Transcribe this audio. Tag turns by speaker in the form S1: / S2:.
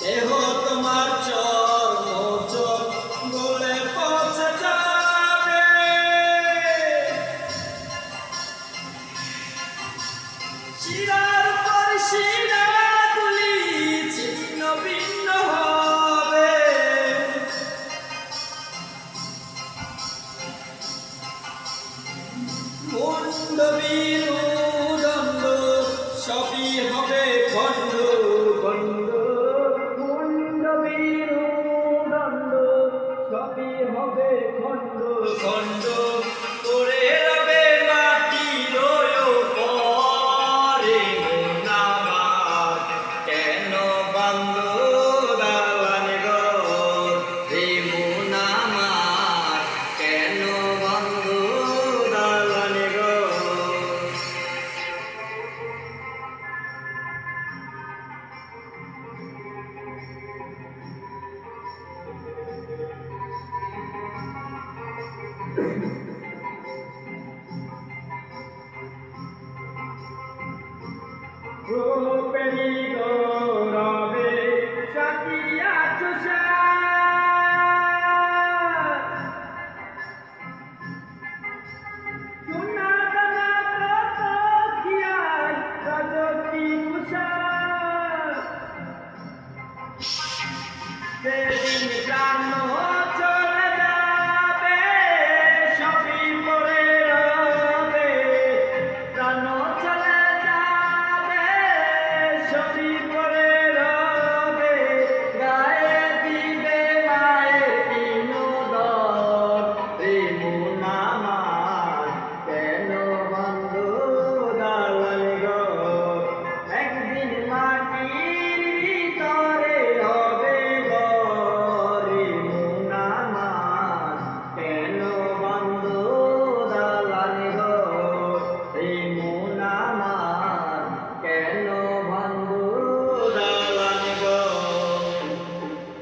S1: দেহ তোমার চর্ম গলে পচে যাবে, শিরার পর শিরাগুলি ছিন্ন ভিন্ন হবে, মুন্ড বিরুদণ্ড সবই হবে খণ্ড খণ্ড, মুন্ড বিরুদণ্ড সবই হবে খণ্ড খণ্ড, পড়ে রবে মাটির পরে নামার, কেন বান্ধ দালান ঘর রে মন আমার, কেন বান্ধ দালান ঘর। রূপেরি গৌরবে সাথিয়াছ সোনা দানা কত খিয়াল রাজকি কুষার, সেদিন প্রাণ